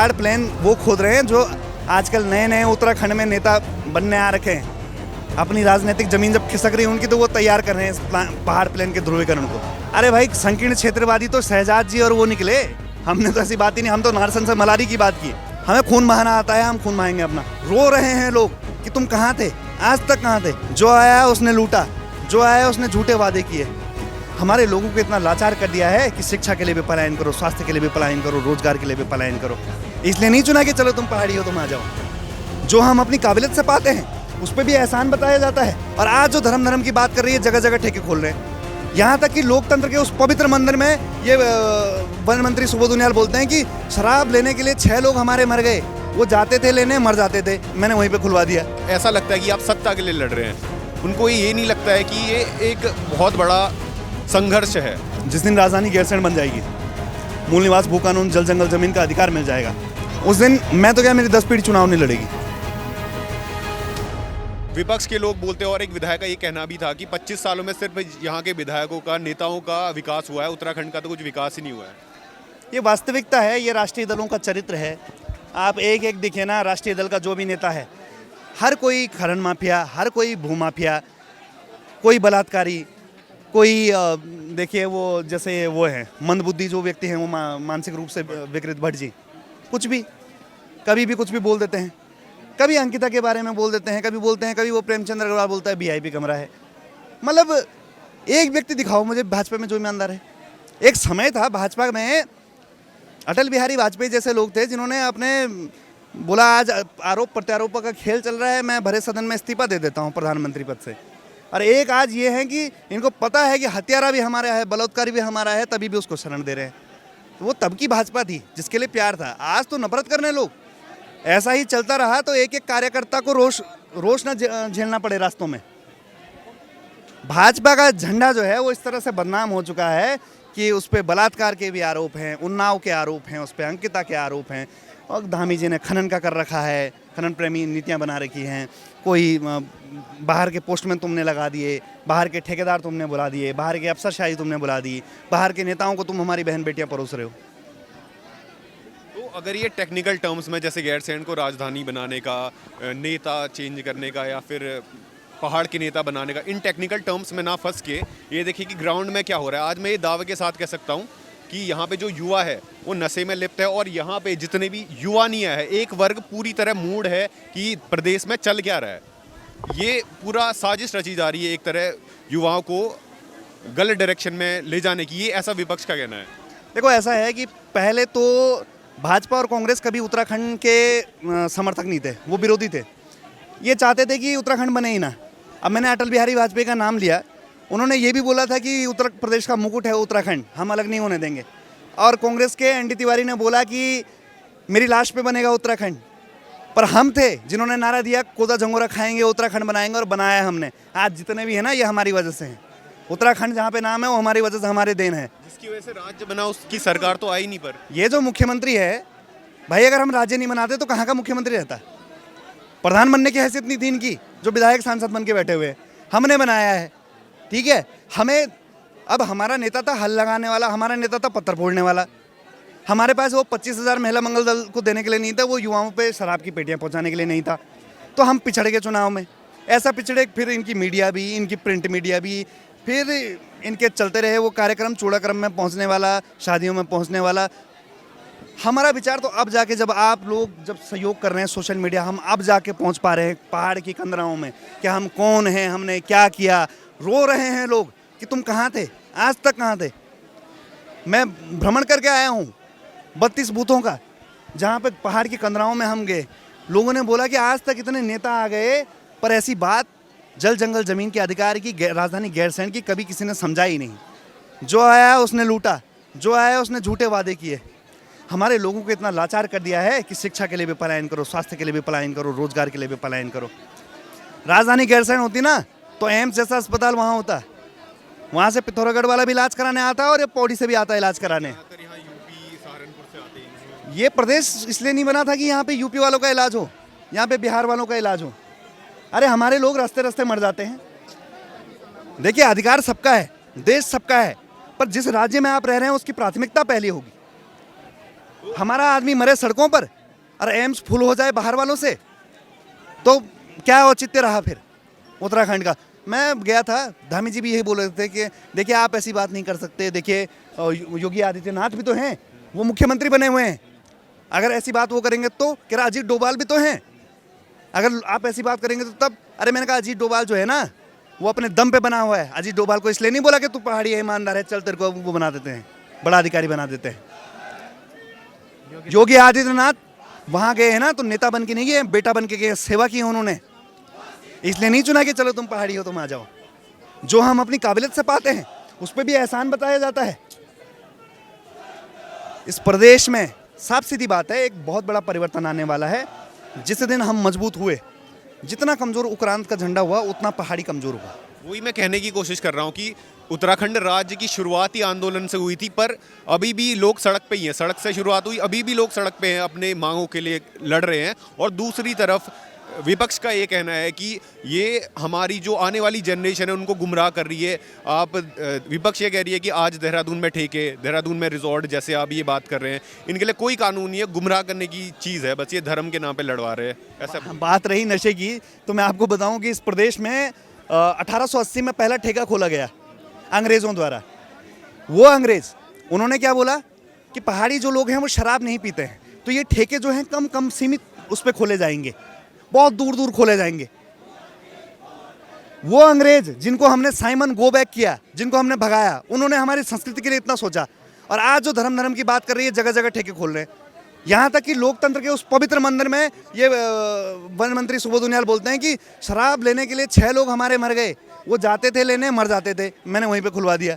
पहाड़ प्लेन वो खोद रहे हैं जो आजकल नए नए उत्तराखंड में नेता बनने आ रखे हैं। अपनी राजनीतिक जमीन जब खिसक रही है उनकी, तो वो तैयार कर रहे हैं इस पहाड़ प्लेन के ध्रुवीकरण को। अरे भाई, संकीर्ण क्षेत्रवादी तो शहजाद जी और वो निकले। हमने तो ऐसी बात ही नहीं, हम तो नारसन से मलारी की बात की। हमें खून बहाना आता है, हम खून बहाएंगे अपना। रो रहे हैं लोग कि तुम कहाँ थे, आज तक कहाँ थे। जो आया उसने लूटा, जो आया उसने झूठे वादे किए। हमारे लोगों को इतना लाचार कर दिया है कि शिक्षा के लिए भी पलायन करो, स्वास्थ्य के लिए भी पलायन करो, रोजगार के लिए भी पलायन करो। इसलिए नहीं चुना कि चलो तुम पहाड़ी हो, तुम आ जाओ। जो हम अपनी काबिलियत से पाते हैं उस पर भी एहसान बताया जाता है। और आज जो धर्म की बात कर रही है, जगह जगह ठेके खोल रहे हैं। यहाँ तक कि लोकतंत्र के उस पवित्र मंदिर में ये वन मंत्री सुबोध उनियाल बोलते हैं कि शराब लेने के लिए 6 लोग हमारे मर गए। वो जाते थे लेने, मर जाते थे, मैंने वहीं पे खुलवा दिया। ऐसा लगता है कि आप सत्ता के लिए लड़ रहे हैं, उनको ये नहीं लगता है कि ये एक बहुत बड़ा संघर्ष है। जिस दिन राजधानी गैरसैंण बन जाएगी, मूल निवास भू कानून, जल जंगल जमीन का अधिकार मिल जाएगा, उस दिन मैं तो क्या, मेरी 10 पीढ़ी चुनाव नहीं लड़ेगी। विपक्ष के लोग बोलते हैं, और एक विधायक का ये कहना भी था कि 25 सालों में सिर्फ यहाँ के विधायकों का, नेताओं का विकास हुआ है, उत्तराखंड का तो कुछ विकास ही नहीं हुआ है। ये वास्तविकता है, ये राष्ट्रीय दलों का चरित्र है। आप एक एक दिखे ना, राष्ट्रीय दल का जो भी नेता है, हर कोई खनन माफिया, हर कोई भूमाफिया, कोई बलात्कारी, कोई देखिए वो जैसे वो है मंदबुद्धि जो व्यक्ति हैं, वो मानसिक रूप से विकृत भट्ट जी, कुछ भी कभी भी कुछ भी बोल देते हैं। कभी अंकिता के बारे में बोल देते हैं, कभी बोलते हैं, कभी वो प्रेमचंद अग्रवाल बोलता है वीआईपी कमरा है। मतलब एक व्यक्ति दिखाओ मुझे भाजपा में जो ईमानदार है। एक समय था भाजपा में, अटल बिहारी वाजपेयी जैसे लोग थे जिन्होंने अपने बोला आज आरोप प्रत्यारोपों का खेल चल रहा है, मैं भरे सदन में इस्तीफा दे देता हूँ प्रधानमंत्री पद से। और एक आज ये है कि इनको पता है कि हत्यारा भी हमारा है, बलात्कारी भी हमारा है, तभी भी उसको शरण दे रहे हैं। तो वो तब की भाजपा थी जिसके लिए प्यार था। आज तो नफरत करने लोग। ऐसा ही चलता रहा तो एक एक कार्यकर्ता को रोष न झेलना पड़े रास्तों में। भाजपा का झंडा जो है वो इस तरह से बदनाम हो चुका है कि उस पर बलात्कार के भी आरोप हैं, उन्नाव के आरोप हैं, उस पर अंकिता के आरोप हैं। और धामी जी ने खनन का कर रखा है, खनन प्रेमी नीतियां बना रखी हैं। कोई बाहर के पोस्टमैन तुमने लगा दिए, बाहर के ठेकेदार तुमने बुला दिए, बाहर के अफसरशाही तुमने बुला दी, बाहर के नेताओं को तुम हमारी बहन बेटियां परोस रहे हो। तो अगर ये टेक्निकल टर्म्स में, जैसे गैरसैंण को राजधानी बनाने का, नेता चेंज करने का, या फिर पहाड़ के नेता बनाने का, इन टेक्निकल टर्म्स में ना फंस के ये देखिए कि ग्राउंड में क्या हो रहा है। आज मैं ये दावे के साथ कह सकता हूँ कि यहाँ पे जो युवा है वो नशे में लिप्त है, और यहाँ पे जितने भी युवा नहीं है, एक वर्ग पूरी तरह मूड है कि प्रदेश में चल क्या रहा है। ये पूरा साजिश रची जा रही है एक तरह युवाओं को गलत डायरेक्शन में ले जाने की। ये ऐसा विपक्ष का कहना है। देखो ऐसा है कि पहले तो भाजपा और कांग्रेस कभी उत्तराखंड के समर्थक नहीं थे, वो विरोधी थे। ये चाहते थे कि उत्तराखंड बने ही ना। अब मैंने अटल बिहारी वाजपेयी का नाम लिया, उन्होंने ये भी बोला था कि उत्तर प्रदेश का मुकुट है उत्तराखंड, हम अलग नहीं होने देंगे। और कांग्रेस के एनडी तिवारी ने बोला कि मेरी लाश पे बनेगा उत्तराखंड। पर हम थे जिन्होंने नारा दिया कोदा झंगोरा खाएंगे, उत्तराखंड बनाएंगे, और बनाया हमने। आज जितने भी है ना, ये हमारी वजह से हैं। उत्तराखंड जहाँ पे नाम है वो हमारी वजह से, हमारे देन है। जिसकी वजह से राज्य बना, उसकी सरकार तो आई नहीं। पर ये जो मुख्यमंत्री है भाई, अगर हम राज्य नहीं बनाते तो कहाँ का मुख्यमंत्री रहता? प्रधान बनने की हैसियत नहीं थी इनकी, जो विधायक सांसद बन के बैठे हुए हैं। हमने बनाया है, ठीक है। हमें अब हमारा नेता था हल लगाने वाला, हमारा नेता था पत्थर फोड़ने वाला। हमारे पास वो 25,000 महिला मंगल दल को देने के लिए नहीं था, वो युवाओं पे शराब की पेटियां पहुंचाने के लिए नहीं था। तो हम पिछड़ गए चुनाव में। ऐसा पिछड़े, फिर इनकी मीडिया भी, इनकी प्रिंट मीडिया भी, फिर इनके चलते रहे वो कार्यक्रम चूड़ाक्रम में पहुंचने वाला, शादियों में पहुंचने वाला। हमारा विचार तो अब जाके, जब आप लोग जब सहयोग कर रहे हैं सोशल मीडिया, हम अब जाके पहुंच पा रहे हैं पहाड़ की कंदराओं में कि हम कौन हैं, हमने क्या किया। रो रहे हैं लोग कि तुम कहाँ थे, आज तक कहाँ थे। मैं भ्रमण करके आया हूँ 32 बूथों का, जहाँ पे पहाड़ की कंदराओं में हम गए। लोगों ने बोला कि आज तक इतने नेता आ गए, पर ऐसी बात जल जंगल जमीन के अधिकार की राजधानी गैरसैंण की कभी किसी ने समझा ही नहीं। जो आया उसने लूटा, जो आया उसने झूठे वादे किए। हमारे लोगों को इतना लाचार कर दिया है कि शिक्षा के लिए भी पलायन करो, स्वास्थ्य के लिए भी पलायन करो, रोजगार के लिए भी पलायन करो। राजधानी गैरसैंण होती ना तो एम्स जैसा अस्पताल वहाँ होता। वहाँ से पिथौरागढ़ वाला भी इलाज कराने आता है, और ये पौड़ी से भी आता है इलाज कराने। ये प्रदेश इसलिए नहीं बना था कि यहाँ पे यूपी वालों का इलाज हो, यहाँ पे बिहार वालों का इलाज हो। अरे हमारे लोग रास्ते रास्ते मर जाते हैं। देखिए, अधिकार सबका है, देश सबका है, पर जिस राज्य में आप रह रहे हैं उसकी प्राथमिकता पहली होगी। हमारा आदमी मरे सड़कों पर और एम्स फुल हो जाए बाहर वालों से, तो क्या औचित्य रहा फिर उत्तराखंड का। मैं गया था, धामी जी भी यही बोल रहे थे कि देखिए आप ऐसी बात नहीं कर सकते, देखिए योगी आदित्यनाथ भी तो हैं, वो मुख्यमंत्री बने हुए हैं, अगर ऐसी बात वो करेंगे तो कह रहा अजीत डोभाल भी तो हैं, अगर आप ऐसी बात करेंगे तो तब। अरे मैंने कहा अजीत डोभाल जो है ना वो अपने दम पे बना हुआ है। अजीत डोभाल को इसलिए नहीं बोला कि तू पहाड़ी है, ईमानदार है, चल तेरे को वो बना देते हैं, बड़ा अधिकारी बना देते हैं। योगी आदित्यनाथ वहां गए हैं ना तो नेता बन के नहीं गए, बेटा बन के गए, सेवा की है उन्होंने, इसलिए नहीं चुना कि चलो तुम पहाड़ी हो तुम आ जाओ। जो हम अपनी काबिलियत से पाते हैं उस पर भी एहसान बताया जाता है। इस प्रदेश में साफ सीधी बात है एक बहुत बड़ा परिवर्तन आने वाला है। जिस दिन हम मजबूत हुए, जितना कमजोर उक्रांत का झंडा हुआ उतना पहाड़ी कमजोर हुआ। वही मैं कहने की कोशिश कर रहा हूँ कि उत्तराखंड राज्य की शुरुआत ही आंदोलन से हुई थी, पर अभी भी लोग सड़क पे ही हैं। सड़क से शुरुआत हुई, अभी भी लोग सड़क पे हैं, अपने मांगों के लिए लड़ रहे हैं। और दूसरी तरफ विपक्ष का ये कहना है कि ये हमारी जो आने वाली जनरेशन है उनको गुमराह कर रही है। आप विपक्ष ये कह रही है कि आज देहरादून में ठेके, देहरादून में रिजॉर्ट, जैसे आप ये बात कर रहे हैं, इनके लिए कोई कानून नहीं है, गुमराह करने की चीज़ है, बस ये धर्म के नाम पे लड़वा रहे हैं। ऐसा बात रही नशे की, तो मैं आपको बताऊं कि इस प्रदेश में 1880 में पहला ठेका खोला गया अंग्रेज़ों द्वारा। वो अंग्रेज़ उन्होंने क्या बोला कि पहाड़ी जो लोग हैं वो शराब नहीं पीते हैं, तो ये ठेके जो हैं कम कम सीमित उस पर खोले जाएंगे, बहुत दूर दूर खोले जाएंगे। वो अंग्रेज जिनको हमने साइमन गो बैक किया, जिनको हमने भगाया, उन्होंने हमारी संस्कृति के लिए इतना सोचा। और आज जो धर्म की बात कर रही है, जगह जगह ठेके खोल रहे हैं। यहाँ तक कि लोकतंत्र के उस पवित्र मंदिर में ये वन मंत्री सुबोध उनियाल बोलते हैं कि शराब लेने के लिए 6 लोग हमारे मर गए, वो जाते थे लेने, मर जाते थे, मैंने वहीं पे खुलवा दिया।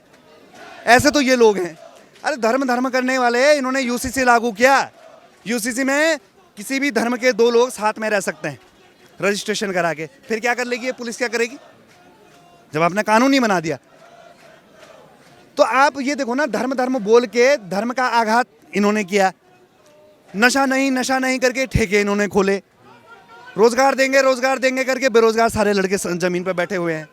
ऐसे तो ये लोग हैं। अरे धर्म करने वाले, इन्होंने यूसीसी लागू किया। यूसीसी में किसी भी धर्म के 2 लोग साथ में रह सकते हैं रजिस्ट्रेशन करा के। फिर क्या कर लेगी ये पुलिस, क्या करेगी जब आपने कानून ही बना दिया। तो आप ये देखो ना, धर्म बोल के धर्म का आघात इन्होंने किया। नशा नहीं करके ठेके इन्होंने खोले। रोजगार देंगे करके बेरोजगार सारे लड़के जमीन पर बैठे हुए हैं।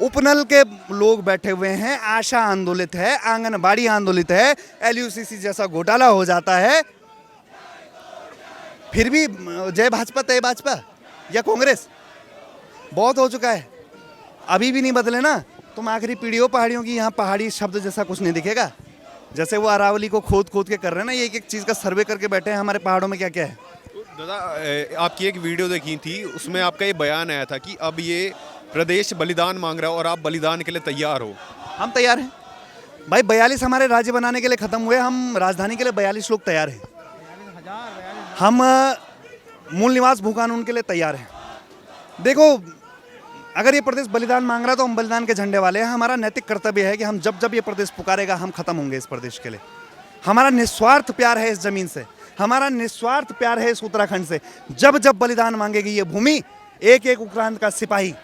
उपनल के लोग बैठे हुए हैं, आशा आंदोलित है, आंगनबाड़ी आंदोलित है, एलयूसीसी जैसा घोटाला हो जाता है, फिर भी जय भाजपा तय भाजपा या कांग्रेस। बहुत हो चुका है, अभी भी नहीं बदले ना। तुम आखिरी पीढ़ी हो पहाड़ियों की, यहाँ पहाड़ी शब्द जैसा कुछ नहीं दिखेगा। जैसे वो अरावली को खोद के कर रहे हैं ना, ये एक चीज़ का सर्वे करके बैठे हैं हमारे पहाड़ों में क्या क्या है। दादा, आपकी एक वीडियो देखी थी, उसमें आपका ये बयान आया था कि अब ये प्रदेश बलिदान मांग रहा है और आप बलिदान के लिए तैयार हो। हम तैयार हैं भाई। 42 हमारे राज्य बनाने के लिए ख़त्म हुए, हम राजधानी के लिए 42 लोग तैयार हैं। हम मूल निवास भू कानून के लिए तैयार हैं। देखो, अगर ये प्रदेश बलिदान मांग रहा है तो हम बलिदान के झंडे वाले हैं। हमारा नैतिक कर्तव्य है कि हम जब ये प्रदेश पुकारेगा हम खत्म होंगे इस प्रदेश के लिए। हमारा निस्वार्थ प्यार है इस जमीन से, हमारा निस्वार्थ प्यार है इस उत्तराखंड से। जब बलिदान मांगेगी ये भूमि, एक एक उक्रांत का सिपाही,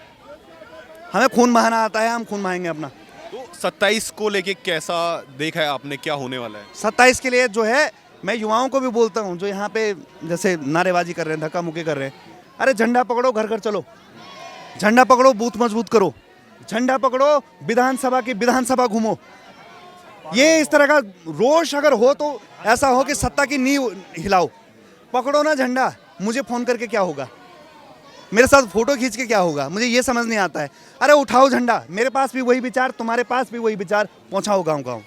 हमें खून बहाना आता है, हम खून बहाएंगे अपना। तो 27 को लेके कैसा देखा है आपने, क्या होने वाला है? 27 के लिए जो है, मैं युवाओं को भी बोलता हूँ जो यहाँ पे जैसे नारेबाजी कर रहे हैं, धक्का मुक्की कर रहे हैं, अरे झंडा पकड़ो, घर घर चलो, झंडा पकड़ो, बूथ मजबूत करो, झंडा पकड़ो, विधानसभा घूमो। ये इस तरह का रोष अगर हो तो ऐसा हो कि सत्ता की नींव हिलाओ। पकड़ो ना झंडा, मुझे फोन करके क्या होगा, मेरे साथ फोटो खींच के क्या होगा, मुझे ये समझ नहीं आता है। अरे उठाओ झंडा, मेरे पास भी वही विचार, तुम्हारे पास भी वही विचार, पहुंचाओ गांव गांव।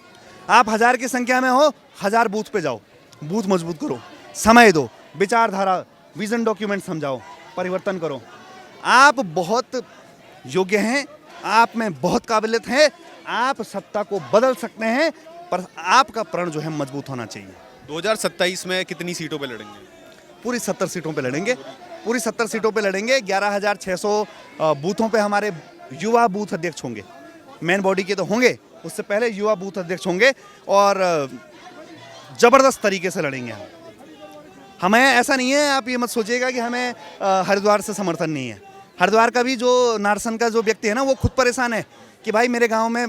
आप 1000 की संख्या में हो, 1000 बूथ पे जाओ, बूथ मजबूत करो, समय दो, विचारधारा, विजन डॉक्यूमेंट समझाओ, परिवर्तन करो। आप बहुत योग्य हैं, आप में बहुत काबिलियत है, आप सत्ता को बदल सकते हैं, पर आपका प्रण जो है मजबूत होना चाहिए। 2027 में कितनी सीटों पे लड़ेंगे? पूरी 70 सीटों पे लड़ेंगे, पूरी 70 सीटों पे लड़ेंगे। 11,600 बूथों पे हमारे युवा बूथ अध्यक्ष होंगे। मेन बॉडी के तो होंगे, उससे पहले युवा बूथ अध्यक्ष होंगे और ज़बरदस्त तरीके से लड़ेंगे हम। हमें ऐसा नहीं है, आप ये मत सोचिएगा कि हमें हरिद्वार से समर्थन नहीं है। हरिद्वार का भी जो नारसन का जो व्यक्ति है ना, वो खुद परेशान है कि भाई मेरे गांव में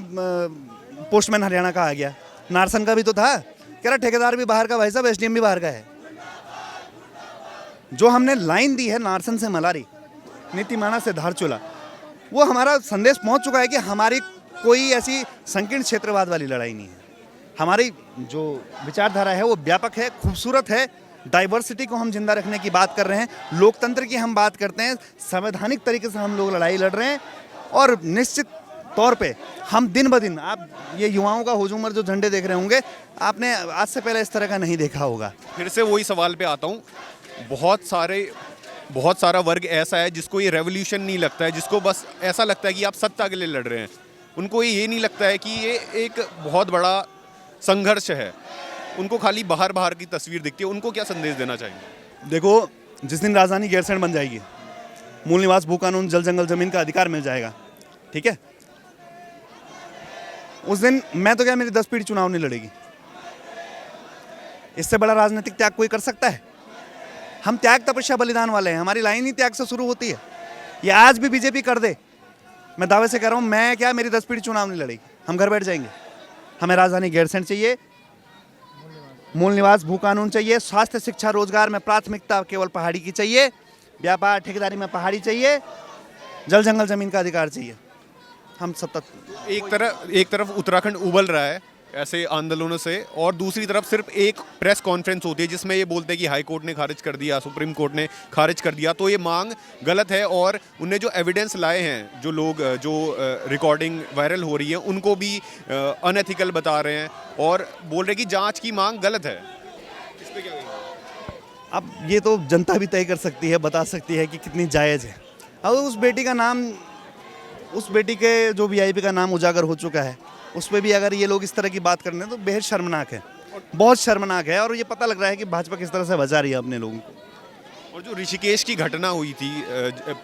पोस्टमैन हरियाणा का आ गया। नारसन का भी तो था, कह रहा ठेकेदार भी बाहर का, भाई साहब एसडीएम भी बाहर का है। जो हमने लाइन दी है नारसन से मलारी, नीतिमाना से धारचूला, वो हमारा संदेश पहुंच चुका है कि हमारी कोई ऐसी संकीर्ण क्षेत्रवाद वाली लड़ाई नहीं है। हमारी जो विचारधारा है वो व्यापक है, खूबसूरत है। डाइवर्सिटी को हम जिंदा रखने की बात कर रहे हैं, लोकतंत्र की हम बात करते हैं, संवैधानिक तरीके से हम लोग लड़ाई लड़ रहे हैं। और निश्चित तौर पे हम दिन ब दिन, आप ये युवाओं का हुजूम जो झंडे देख रहे होंगे, आपने आज से पहले इस तरह का नहीं देखा होगा। फिर से वही सवाल पे आता हूँ, बहुत सारा वर्ग ऐसा है जिसको ये रेवोल्यूशन नहीं लगता है, जिसको बस ऐसा लगता है कि आप सत्ता के लिए लड़ रहे हैं। उनको ये नहीं लगता है कि ये एक बहुत बड़ा संघर्ष है। उनको खाली बाहर बाहर की तस्वीर दिखती है। उनको क्या संदेश देना चाहिए? देखो, जिस दिन राजधानी गैरसैंण बन जाएगी, मूल निवास भू कानून, जल जंगल जमीन का अधिकार मिल जाएगा, ठीक है, उस दिन मैं तो क्या, मेरी 10 पीढ़ी चुनाव नहीं लड़ेगी। इससे बड़ा राजनीतिक त्याग कोई कर सकता है? हम त्याग, तपस्या, बलिदान वाले हैं। हमारी लाइन ही त्याग से शुरू होती है। ये आज भी बीजेपी कर दे, मैं दावे से कह रहा हूं, मैं क्या, मेरी 10 पीढ़ी चुनाव नहीं लड़ेगी। हम घर बैठ जाएंगे। हमें राजधानी गैरसैंण चाहिए, मूल निवास भू कानून चाहिए, स्वास्थ्य, शिक्षा, रोजगार में प्राथमिकता केवल पहाड़ी की चाहिए, व्यापार ठेकेदारी में पहाड़ी चाहिए, जल जंगल जमीन का अधिकार चाहिए। हम सतत एक तरफ उत्तराखंड उबल रहा है ऐसे आंदोलनों से, और दूसरी तरफ सिर्फ एक प्रेस कॉन्फ्रेंस होती है जिसमें ये बोलते हैं कि हाई कोर्ट ने खारिज कर दिया, सुप्रीम कोर्ट ने खारिज कर दिया। तो ये मांग गलत है, और उन्हें जो एविडेंस लाए हैं, जो लोग जो रिकॉर्डिंग वायरल हो रही है, उनको भी अनएथिकल बता रहे हैं और बोल रहे हैं कि जांच की मांग गलत है। इस पे क्या कहेंगे? अब ये तो जनता भी तय कर सकती है, बता सकती है कि कितनी जायज़ है। अब उस बेटी का नाम, उस बेटी के जो वीआईपी का नाम उजागर हो चुका है, उस पर भी अगर ये लोग इस तरह की बात कर रहे हैं तो बेहद शर्मनाक है, बहुत शर्मनाक है। और ये पता लग रहा है कि भाजपा किस तरह से बचा रही है अपने लोगों को। और जो ऋषिकेश की घटना हुई थी,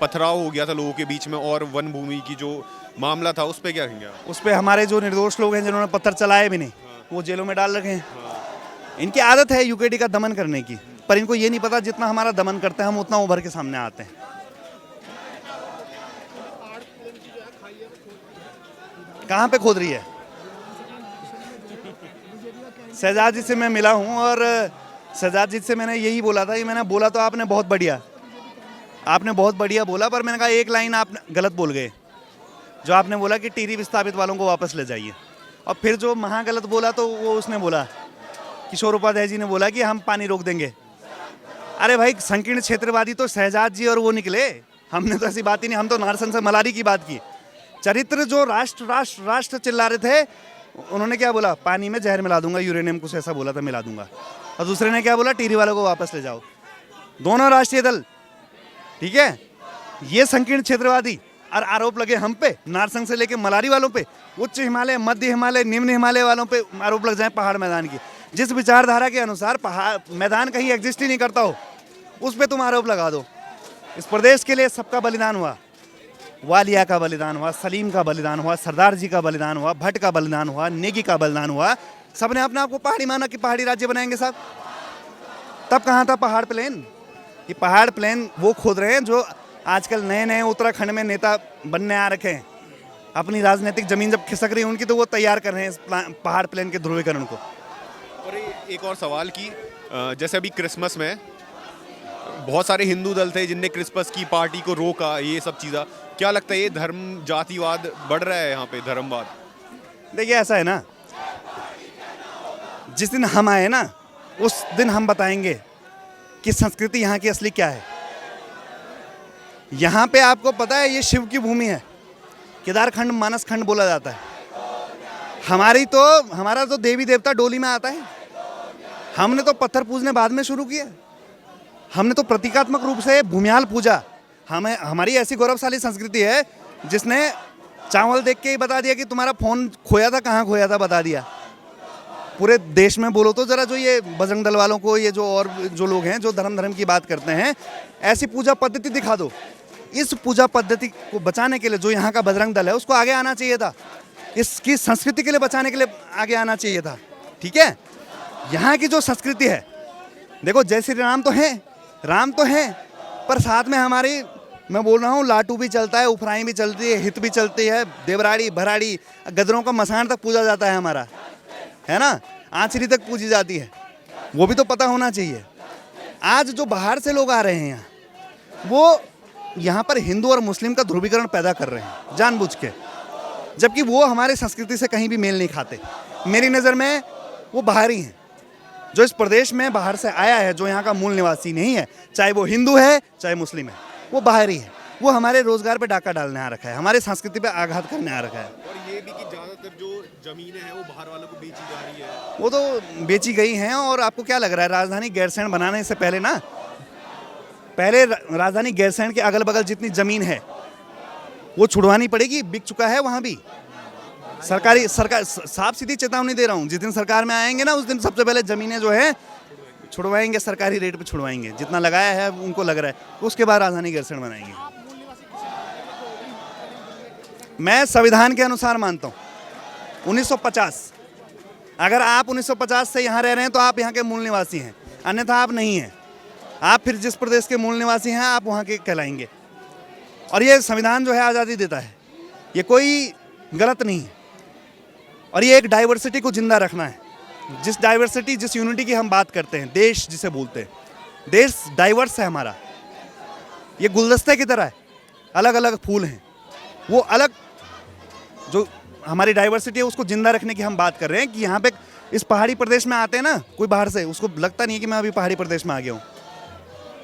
पथराव हो गया था लोगों के बीच में, और वन भूमि की जो मामला था, उस पर क्या कहेंगे? उस पर हमारे जो निर्दोष लोग हैं, जिन्होंने पत्थर चलाए भी नहीं, वो जेलों में डाल रखे हैं। इनकी आदत है यूकेडी का दमन करने की, पर इनको ये नहीं पता जितना हमारा दमन करते हैं हम उतना उभर के सामने आते हैं। कहाँ पे खोद रही है? शहजाद जी से मैं मिला हूँ, और शहजाद जी से मैंने यही बोला था कि मैंने बोला तो आपने बहुत बढ़िया, आपने बहुत बढ़िया बोला, पर मैंने कहा एक लाइन आप गलत बोल गए, जो आपने बोला कि टीरी विस्थापित वालों को वापस ले जाइए। और फिर जो महा गलत बोला तो वो उसने बोला, किशोर उपाध्याय जी ने बोला कि हम पानी रोक देंगे। अरे भाई, संकीर्ण क्षेत्रवादी तो शहजाद जी और वो निकले, हमने तो ऐसी बात ही नहीं। हम तो नारसन से मलारी की बात की। चरित्र जो राष्ट्र राष्ट्र राष्ट्र चिल्ला रहे थे, उन्होंने क्या बोला? पानी में जहर मिला दूंगा, यूरेनियम कुछ ऐसा बोला था, मिला दूंगा। और दूसरे ने क्या बोला? टीरी वालों को वापस ले जाओ। दोनों राष्ट्रीय दल, ठीक है, ये संकीर्ण क्षेत्रवादी, और आरोप लगे हम पे, नारसंग से लेके मलारी वालों पे, उच्च हिमालय, मध्य हिमालय, निम्न हिमालय वालों पे आरोप लग जाए पहाड़ मैदान की। जिस विचारधारा के अनुसार पहाड़ मैदान कहीं एग्जिस्ट ही नहीं करता हो, उस पर तुम आरोप लगा दो। इस प्रदेश के लिए सबका बलिदान हुआ, वालिया का बलिदान हुआ, सलीम का बलिदान हुआ, सरदार जी का बलिदान हुआ, भट्ट का बलिदान हुआ, नेगी का बलिदान हुआ। सबने अपने आप को पहाड़ी माना कि पहाड़ी राज्य बनाएंगे साहब। तब कहाँ था पहाड़ प्लेन? ये पहाड़ प्लेन वो खोद रहे हैं जो आजकल नए नए उत्तराखंड में नेता बनने आ रखे हैं। अपनी राजनीतिक जमीन जब खिसक रही है उनकी, तो वो तैयार कर रहे हैं इस पहाड़ प्लेन के ध्रुवीकरण को। और एक और सवाल की, जैसे अभी क्रिसमस में बहुत सारे हिंदू दल थे जिनने क्रिसमस की पार्टी को रोका, ये सब चीज़ा, क्या लगता है ये धर्म जातिवाद बढ़ रहा है यहाँ पे, धर्मवाद? देखिए, ऐसा है ना, जिस दिन हम आए ना, उस दिन हम बताएंगे कि संस्कृति यहाँ की असली क्या है। यहाँ पे आपको पता है ये शिव की भूमि है, केदारखंड मानसखंड बोला जाता है। हमारा तो देवी देवता डोली में आता है। हमने तो पत्थर पूजने बाद में शुरू किया। हमने तो प्रतीकात्मक रूप से भूमियाल पूजा। हमारी ऐसी गौरवशाली संस्कृति है जिसने चावल देख के ही बता दिया कि तुम्हारा फोन खोया था, कहाँ खोया था बता दिया। पूरे देश में बोलो तो जरा, जो ये बजरंग दल वालों को, ये जो और जो लोग हैं जो धर्म की बात करते हैं, ऐसी पूजा पद्धति दिखा दो। इस पूजा पद्धति को बचाने के लिए जो यहाँ का बजरंग दल है उसको आगे आना चाहिए था। इसकी संस्कृति के लिए बचाने के लिए आगे आना चाहिए था, ठीक है। यहाँ की जो संस्कृति है, देखो, जय श्री राम तो हैं, राम तो हैं, पर साथ में हमारी, मैं बोल रहा हूँ, लाटू भी चलता है, उफराई भी चलती है, हित भी चलती है, देवराड़ी भराड़ी, गदरों का मसान तक पूजा जाता है हमारा, है ना, आंचरी तक पूजी जाती है। वो भी तो पता होना चाहिए। आज जो बाहर से लोग आ रहे हैं यहाँ, वो यहाँ पर हिंदू और मुस्लिम का ध्रुवीकरण पैदा कर रहे हैं जानबूझ के, जबकि वो हमारे संस्कृति से कहीं भी मेल नहीं खाते। मेरी नज़र में वो बाहरी हैं। जो इस प्रदेश में बाहर से आया है, जो यहाँ का मूल निवासी नहीं है, चाहे वो हिंदू है चाहे मुस्लिम है, वो बाहरी है। वो हमारे रोजगार पे डाका डालने आ रखा है, हमारे संस्कृति पे आघात करने आ रखा है। और ये भी कि ज़्यादातर जो ज़मीनें हैं वो बाहर वालों को बेची जा रही है। वो तो बेची गई हैं। और आपको क्या लग रहा है, राजधानी गैरसैंण बनाने से पहले ना, पहले राजधानी गैरसैंण के अगल बगल जितनी ज़मीन है वो छुड़वानी पड़ेगी। बिक चुका है वहाँ भी। सरकार साफ सीधी चेतावनी दे रहा हूँ, जिस दिन सरकार में आएंगे ना, उस दिन सबसे पहले ज़मीनें जो है छुड़वाएंगे, सरकारी रेट पे छुड़वाएंगे। जितना लगाया है उनको लग रहा है, उसके बाद राजधानी गैरसैंण बनाएंगे। मैं संविधान के अनुसार मानता हूँ 1950। अगर आप 1950 से यहाँ रह रहे हैं तो आप यहाँ के मूल निवासी हैं, अन्यथा आप नहीं हैं। आप फिर जिस प्रदेश के मूल निवासी हैं आप वहाँ के कहलाएंगे। और ये संविधान जो है आज़ादी देता है, ये कोई गलत नहीं है। और ये एक डाइवर्सिटी को जिंदा रखना है। जिस डाइवर्सिटी, जिस यूनिटी की हम बात करते हैं, देश जिसे बोलते हैं, देश डाइवर्स है हमारा। ये गुलदस्ते की तरह है, अलग अलग फूल हैं। वो अलग जो हमारी डाइवर्सिटी है उसको जिंदा रखने की हम बात कर रहे हैं। कि यहाँ पे इस पहाड़ी प्रदेश में आते हैं ना कोई बाहर से, उसको लगता नहीं है कि मैं अभी पहाड़ी प्रदेश में आ गया हूँ।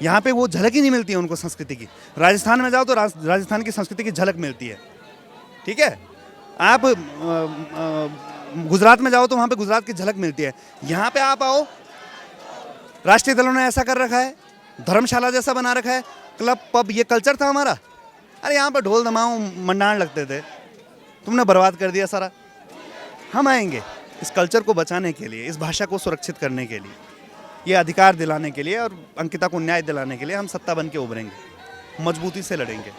यहाँ पे वो झलक ही नहीं मिलती है उनको संस्कृति की। राजस्थान में जाओ तो राजस्थान की संस्कृति की झलक मिलती है। ठीक है, आप गुजरात में जाओ तो वहाँ पे गुजरात की झलक मिलती है। यहाँ पे आप आओ, राष्ट्रीय दलों ने ऐसा कर रखा है, धर्मशाला जैसा बना रखा है, क्लब पब, ये कल्चर था हमारा। अरे यहाँ पर ढोल धमाऊं मंडाण लगते थे, तुमने बर्बाद कर दिया सारा। हम आएंगे इस कल्चर को बचाने के लिए, इस भाषा को सुरक्षित करने के लिए, ये अधिकार दिलाने के लिए और अंकिता को न्याय दिलाने के लिए हम सत्ता बन के उभरेंगे, मजबूती से लड़ेंगे।